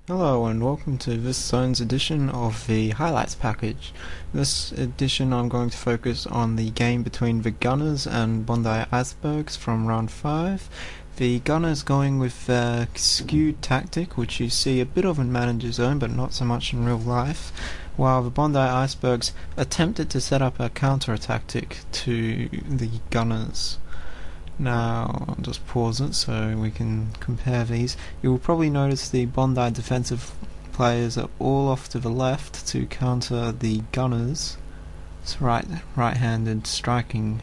Hello and welcome to this zone's edition of the highlights package. This edition I'm going to focus on the game between the GunnerZ and Bondi Icebergs from round 5. The GunnerZ going with their skewed tactic, which you see a bit of in managezone but not so much in real life, while the Bondi Icebergs attempted to set up a counter tactic to the GunnerZ. Now, I'll just pause it so we can compare these. You will probably notice the Bondi defensive players are all off to the left to counter the GunnerZ. It's right-handed striking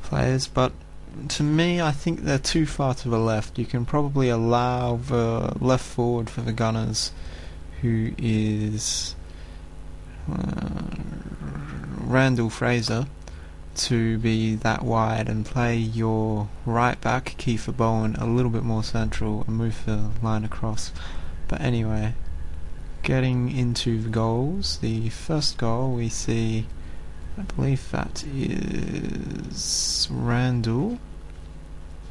players, but to me I think they're too far to the left. You can probably allow the left forward for the GunnerZ, who is Randall Fraser, to be that wide and play your right back, Kiefer Bowen, a little bit more central and move the line across. But anyway, getting into the goals, the first goal we see, I believe that is Randall,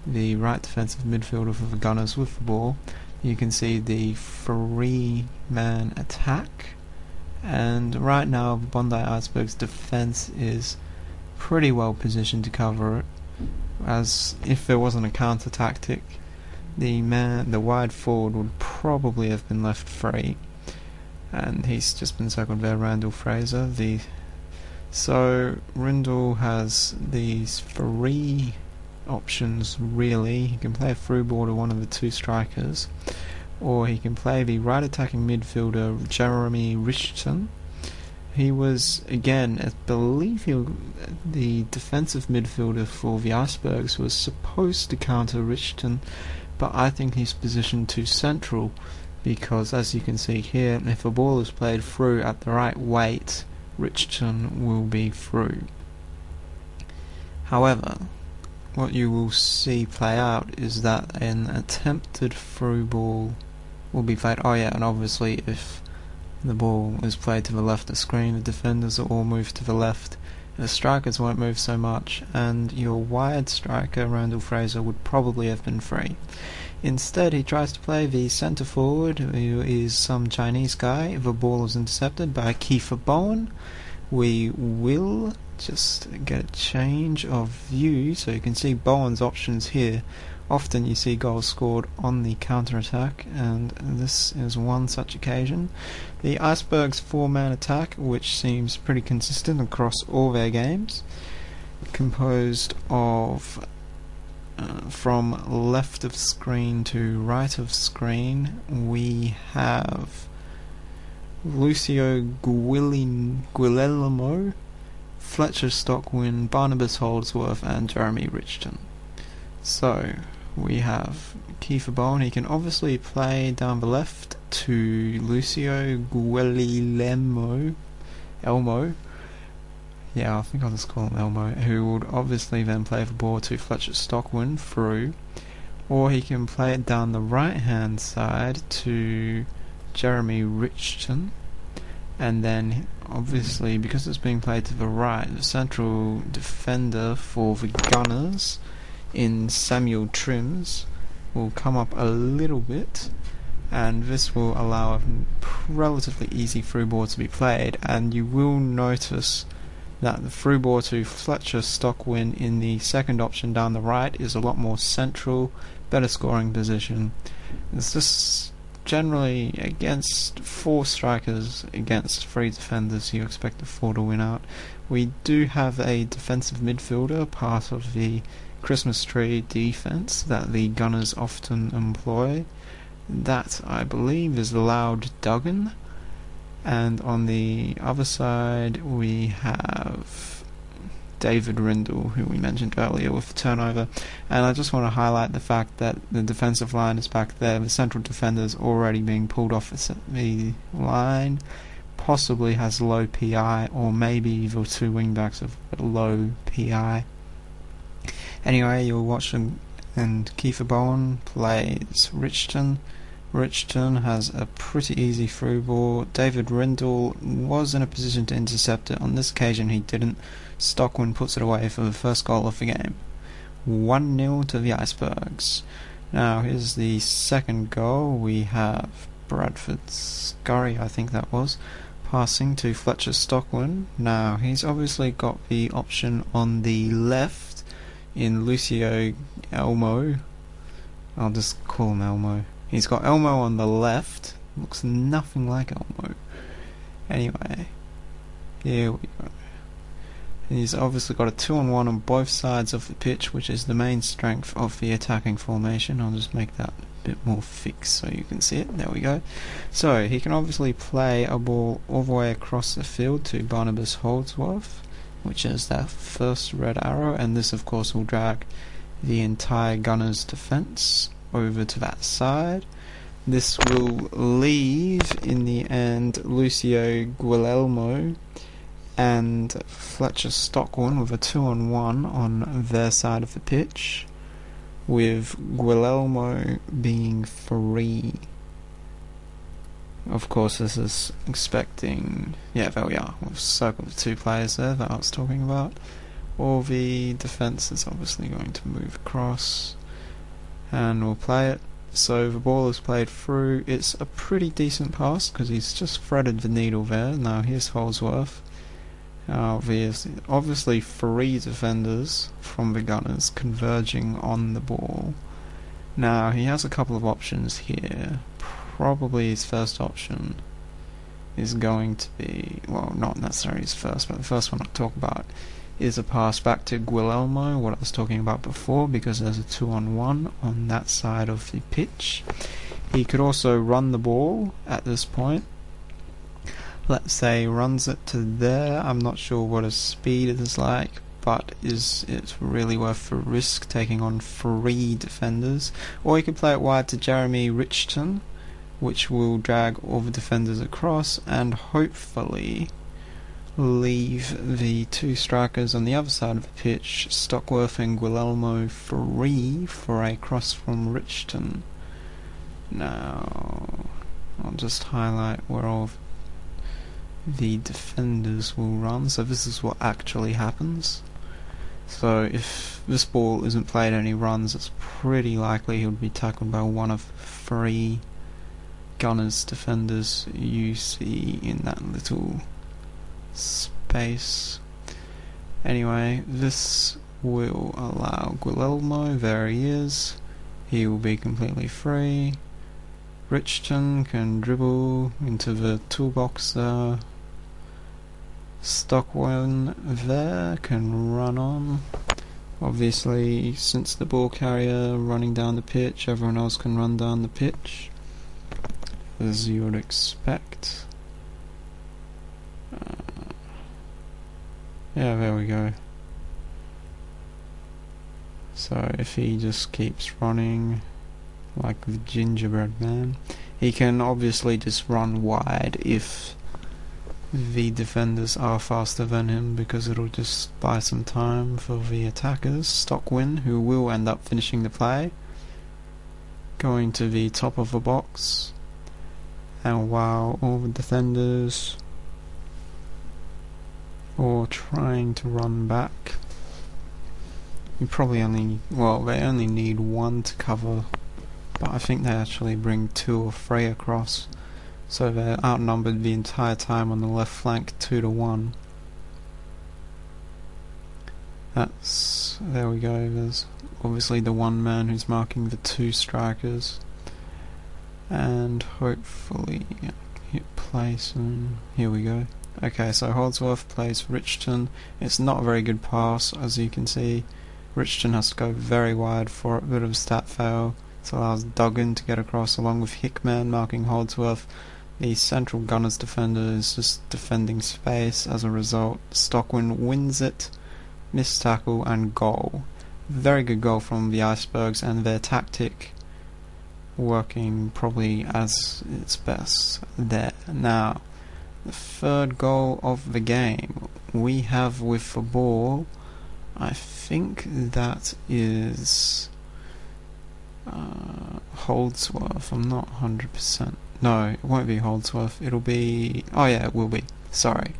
the right defensive midfielder for the GunnerZ with the ball. You can see the three-man attack, and right now Bondi Icebergs' defence is pretty well positioned to cover it, as if there wasn't a counter tactic, the wide forward would probably have been left free, and he's just been circled there, Randall Fraser. So Randall has these three options really. He can play a through ball to one of the two strikers, or he can play the right attacking midfielder Jeremy Richardson. He was, again, I believe the defensive midfielder for the Icebergs was supposed to counter Richardson, but I think he's positioned too central, because as you can see here, if a ball is played through at the right weight, Richardson will be through. However, what you will see play out is that an attempted through ball will be played. Oh yeah, and obviously if the ball is played to the left of the screen, the defenders are all moved to the left, the strikers won't move so much, and your wide striker Randall Fraser would probably have been free. Instead he tries to play the centre forward, who is some Chinese guy. The ball is intercepted by Kiefer Bowen. We will just get a change of view so you can see Bowen's options here. Often you see goals scored on the counter-attack, and this is one such occasion. The Icebergs' four-man attack, which seems pretty consistent across all their games, composed of from left of screen to right of screen, we have Lucio Guillermo, Fletcher Stockwin, Barnabas Holdsworth, and Jeremy Richardson. So we have Kiefer Bowen. He can obviously play down the left to Lucio Guillermo, Elmo. Yeah, I think I'll just call him Elmo, who would obviously then play the ball to Fletcher Stockwin through, or he can play it down the right hand side to Jeremy Richardson, and then obviously because it's being played to the right, the central defender for the GunnerZ in Samuel Trims will come up a little bit, and this will allow a relatively easy through ball to be played. And you will notice that the through ball to Fletcher Stockwin in the second option down the right is a lot more central, better scoring position. It's just generally against four strikers against three defenders, you expect the four to win out. We do have a defensive midfielder, part of the Christmas tree defense that the GunnerZ often employ. That, I believe, is Loud Duggan. And on the other side we have David Rindle, who we mentioned earlier with the turnover. And I just want to highlight the fact that the defensive line is back there. The central defender is already being pulled off the line, possibly has low PI, or maybe the two wingbacks have low PI. Anyway, you'll watch him, and Kiefer Bowen plays Richardson. Richardson has a pretty easy through ball. David Rindle was in a position to intercept it. On this occasion he didn't. Stockwin puts it away for the first goal of the game. 1-0 to the Icebergs. Now here's the second goal. We have Bradford Scurry, I think that was, passing to Fletcher Stockwin. Now, he's obviously got the option on the left in Lucio Elmo. I'll just call him Elmo. He's got Elmo on the left. Looks nothing like Elmo. Anyway, here we go. He's obviously got a 2-on-1 on both sides of the pitch, which is the main strength of the attacking formation. I'll just make that a bit more fixed so you can see it. There we go. So he can obviously play a ball all the way across the field to Barnabas Holdsworth, which is that first red arrow, and this of course will drag the entire GunnerZ defense over to that side. This will leave in the end Lucio Guillermo and Fletcher Stockwin with a 2-on-1 on their side of the pitch, with Guillermo being free. Of course, this is expecting... yeah, there we are. We've circled the two players there that I was talking about. All the defence is obviously going to move across, and we'll play it. So the ball is played through. It's a pretty decent pass because he's just threaded the needle there. Now here's Holdsworth. There's obviously 3 defenders from the GunnerZ converging on the ball. Now he has a couple of options here. Probably his first option is going to be, well, not necessarily his first, but the first one I'll talk about is a pass back to Guillermo, what I was talking about before, because there's a 2-on-1 on that side of the pitch. He could also run the ball at this point. Let's say runs it to there. I'm not sure what his speed is like, but is it really worth the risk taking on 3 defenders? Or he could play it wide to Jeremy Richton, which will drag all the defenders across and hopefully leave the 2 strikers on the other side of the pitch, Stockworth and Guillermo, free for a cross from Richton. Now, I'll just highlight where all of the defenders will run. So this is what actually happens. So if this ball isn't played and he runs, it's pretty likely he'll be tackled by one of 3 GunnerZ defenders you see in that little space. Anyway, this will allow Guillermo, there he is, he will be completely free. Richton can dribble into the toolbox there. Stockwin there can run on. Obviously, since the ball carrier running down the pitch, everyone else can run down the pitch, as you would expect. Yeah, there we go. So if he just keeps running like the gingerbread man, he can obviously just run wide if the defenders are faster than him, because it'll just buy some time for the attackers. Stockwin, who will end up finishing the play, going to the top of the box, and while all the defenders are trying to run back, you probably only, well, they only need 1 to cover, but I think they actually bring 2 or 3 across, so they're outnumbered the entire time on the left flank 2-1. That's, there we go, there's obviously the 1 man who's marking the 2 strikers, and hopefully hit play soon. Here we go. Okay, so Holdsworth plays Richton. It's not a very good pass, as you can see. Richton has to go very wide for a bit of a stat fail. This allows Duggan to get across along with Hickman marking Holdsworth. The central GunnerZ defender is just defending space. As a result, Stockwin wins it, missed tackle and goal. Very good goal from the Icebergs, and their tactic working probably as its best there. Now, the 3rd goal of the game we have with the ball, I think that is Holdsworth. I'm not 100%. No, it won't be Holdsworth. It'll be... oh yeah, it will be. Sorry.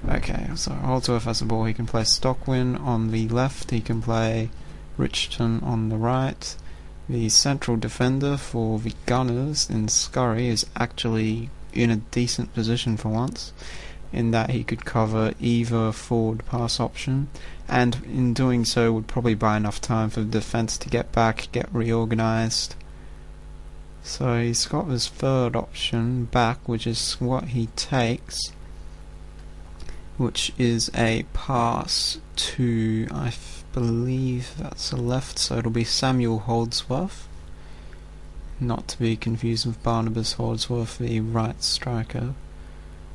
Okay, so Holdsworth has the ball. He can play Stockwin on the left. He can play Richton on the right. The central defender for the Gunners in Scurry is actually in a decent position for once, in that he could cover either forward pass option, and in doing so would probably buy enough time for the defence to get back, get reorganised. So he's got this third option back, which is what he takes, which is a pass to, I believe that's a left, so it'll be Samuel Holdsworth, not to be confused with Barnabas Holdsworth, the right striker.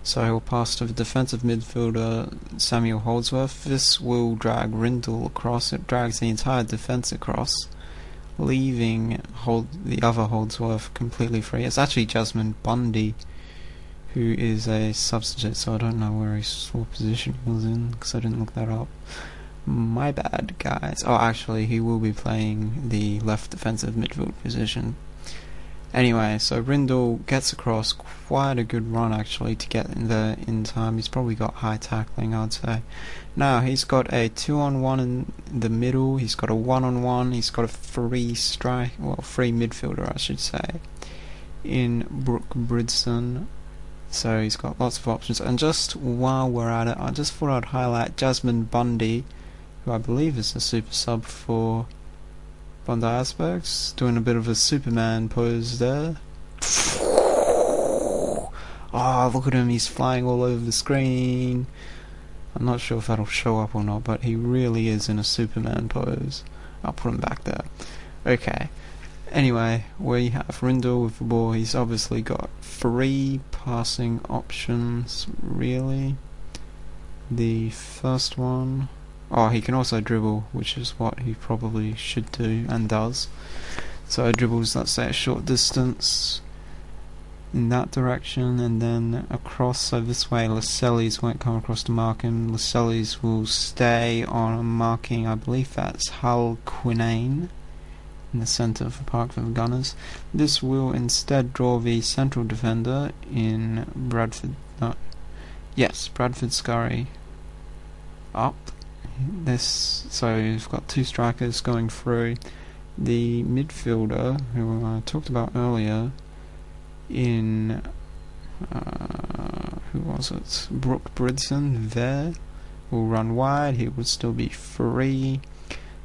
So he'll pass to the defensive midfielder Samuel Holdsworth. This will drag Rindle across. It drags the entire defence across, leaving the other Holdsworth completely free. It's actually Jasmine Bondi, who is a substitute, so I don't know where what position he was in, because I didn't look that up. My bad, guys. Oh, actually, he will be playing the left defensive midfield position. Anyway, so Rindle gets across, quite a good run actually to get in there in time. He's probably got high tackling, I'd say. Now, he's got a 2-on-1 in the middle, he's got a 1-on-1, he's got a free midfielder I should say, in Brooke Bridson. So he's got lots of options. And just while we're at it, I just thought I'd highlight Jasmine Bondi, who I believe is a super sub for Bondi Icebergs, doing a bit of a Superman pose there. Oh, look at him, he's flying all over the screen. I'm not sure if that'll show up or not, but he really is in a Superman pose. I'll put him back there. Okay. Anyway, we have Rindle with the ball. He's obviously got 3 passing options, really. The first one... Oh, he can also dribble, which is what he probably should do, and does. So dribbles, let's say, a short distance in that direction, and then across, so this way Lascelles won't come across to mark him. Lascelles will stay on marking, I believe that's Hull Quinane, in the centre of the park for the Gunners. This will instead draw the central defender in Bradford Scurry up. So you've got 2 strikers going through. The midfielder, who I talked about earlier, in who was it? Brooke Bridson there, will run wide. He would still be free.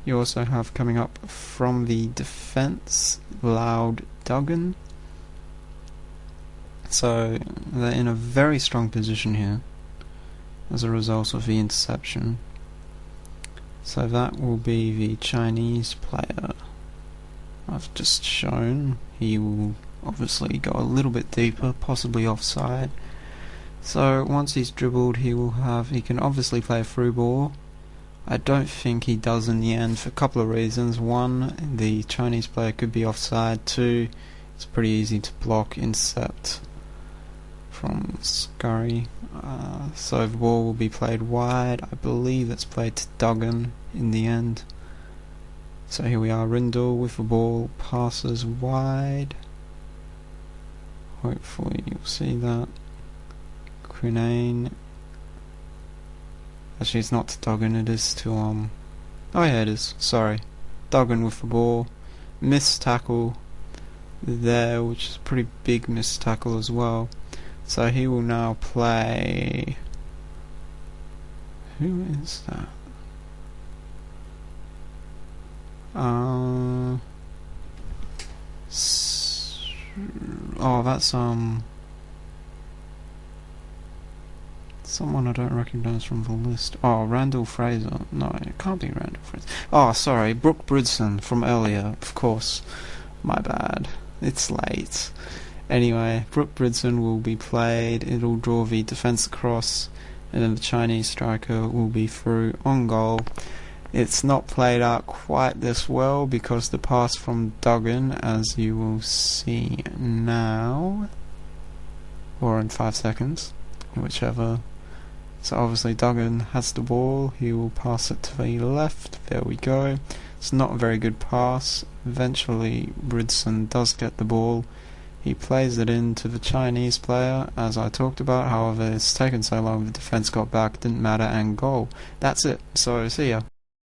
You also have coming up from the defence, Loud Duggan. So they're in a very strong position here as a result of the interception. So that will be the Chinese player I've just shown. He will obviously go a little bit deeper, possibly offside. So once he's dribbled, he can obviously play a through ball. I don't think he does in the end for a couple of reasons. One, the Chinese player could be offside. 2, it's pretty easy to block, intercept from Scurry. So the ball will be played wide. I believe it's played to Duggan in the end. So here we are, Rindle with the ball, passes wide. Hopefully you'll see that. Quinane. Actually, it's not to Duggan, it is to oh yeah, it is, sorry. Duggan with the ball. Missed tackle there, which is a pretty big missed tackle as well. So he will now play... Who is that? Oh, that's someone I don't recognise from the list. Oh, Randall Fraser. No, it can't be Randall Fraser. Oh, sorry, Brooke Bridson from earlier, of course. My bad. It's late. Anyway, Brooke Bridson will be played. It'll draw the defence across, and then the Chinese striker will be through on goal. It's not played out quite this well because the pass from Duggan, as you will see now, or in 5 seconds, whichever. So obviously Duggan has the ball, he will pass it to the left, there we go. It's not a very good pass. Eventually Bridson does get the ball. He plays it in to the Chinese player, as I talked about. However, it's taken so long, the defence got back, didn't matter, and goal. That's it. So, see ya.